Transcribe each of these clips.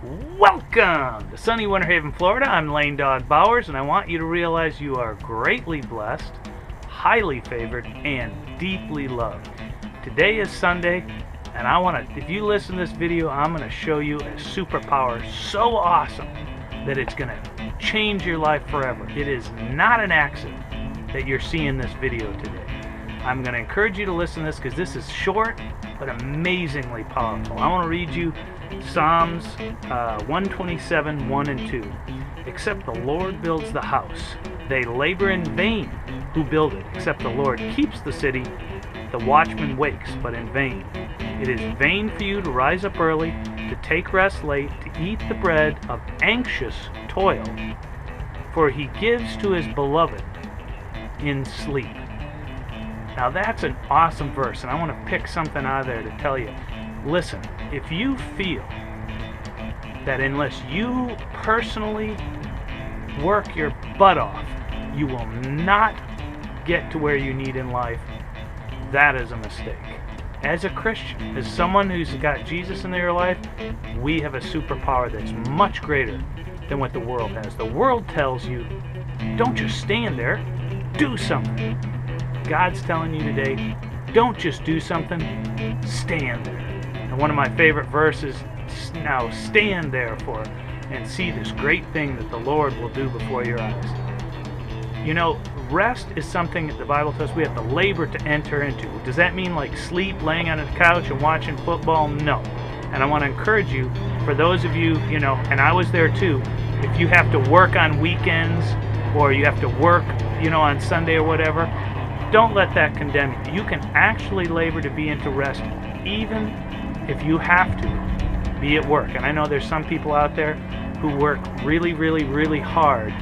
Welcome to sunny Winter Haven, Florida. I'm Lane Dawg Bowers, and I want you to realize you are greatly blessed, highly favored, and deeply loved. Today is Sunday, and if you listen to this video, I'm going to show you a superpower so awesome that it's going to change your life forever. It is not an accident that you're seeing this video today. I'm going to encourage you to listen to this because this is short but amazingly powerful. I want to read you Psalms 127, 1 and 2. Except the Lord builds the house, they labor in vain who build it. Except the Lord keeps the city, the watchman wakes, but in vain. It is vain for you to rise up early, to take rest late, to eat the bread of anxious toil. For he gives to his beloved in sleep. Now that's an awesome verse, and I want to pick something out of there to tell you. Listen, if you feel that unless you personally work your butt off, you will not get to where you need in life, that is a mistake. As a Christian, as someone who's got Jesus in their life, we have a superpower that's much greater than what the world has. The world tells you, don't just stand there, do something. God's telling you today, don't just do something, stand there. And one of my favorite verses, now stand therefore and see this great thing that the Lord will do before your eyes. You know, rest is something that the Bible tells us we have to labor to enter into. Does that mean like sleep, laying on a couch and watching football? No. And I want to encourage you, for those of you, and I was there too, if you have to work on weekends or you have to work, on Sunday or whatever, don't let that condemn you. You can actually labor to be into rest even if you have to be at work. And I know there's some people out there who work really, really, really hard,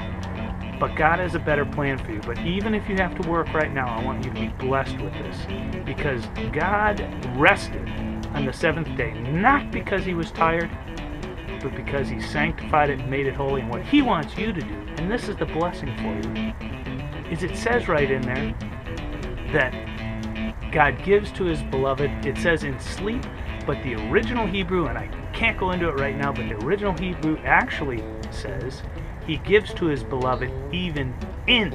but God has a better plan for you. But even if you have to work right now, I want you to be blessed with this, because God rested on the seventh day, not because he was tired, but because he sanctified it and made it holy. And what he wants you to do, and this is the blessing for you, is it says right in there that God gives to his beloved, it says in sleep, but the original Hebrew, and I can't go into it right now, but the original Hebrew actually says he gives to his beloved even in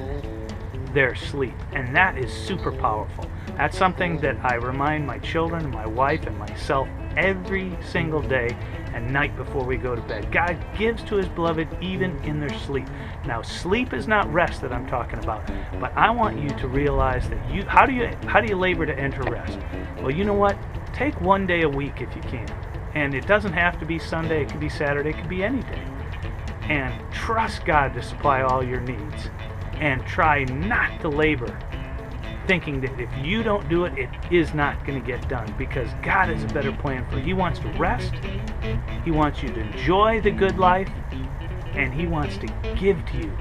their sleep. And that is super powerful. That's something that I remind my children, my wife, and myself every single day and night before we go to bed. God gives to his beloved even in their sleep. Now, sleep is not rest that I'm talking about, but I want you to realize that how do you labor to enter rest? Well, you know what? Take one day a week if you can. And it doesn't have to be Sunday, it could be Saturday, it could be any day. And trust God to supply all your needs. And try not to labor thinking that if you don't do it, it is not going to get done, because God has a better plan for you. He wants to rest. He wants you to enjoy the good life, and he wants to give to you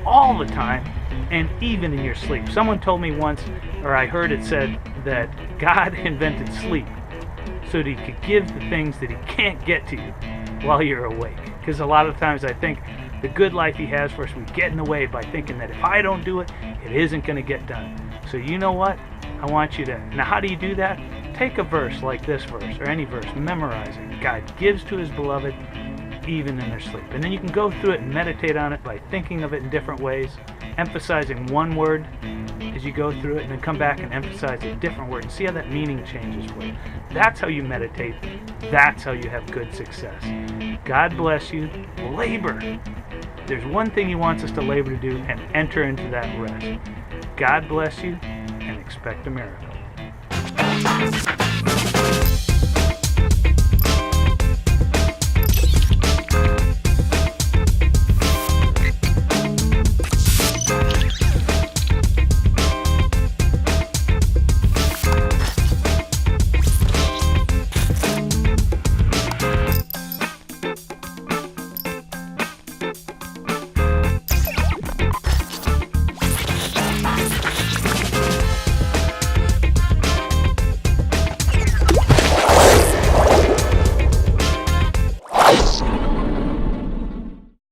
all the time, and even in your sleep. Someone told me once, or I heard it said, that God invented sleep so that he could give the things that he can't get to you while you're awake. Because a lot of times I think the good life he has for us, we get in the way by thinking that if I don't do it, it isn't going to get done. So you know what? I want you to... Now, how do you do that? Take a verse like this verse, or any verse, memorize it. God gives to his beloved even in their sleep. And then you can go through it and meditate on it by thinking of it in different ways, emphasizing one word as you go through it, and then come back and emphasize a different word and see how that meaning changes for you. That's how you meditate. That's how you have good success. God bless you. Labor. There's one thing he wants us to labor to do, and enter into that rest. God bless you, and expect a miracle.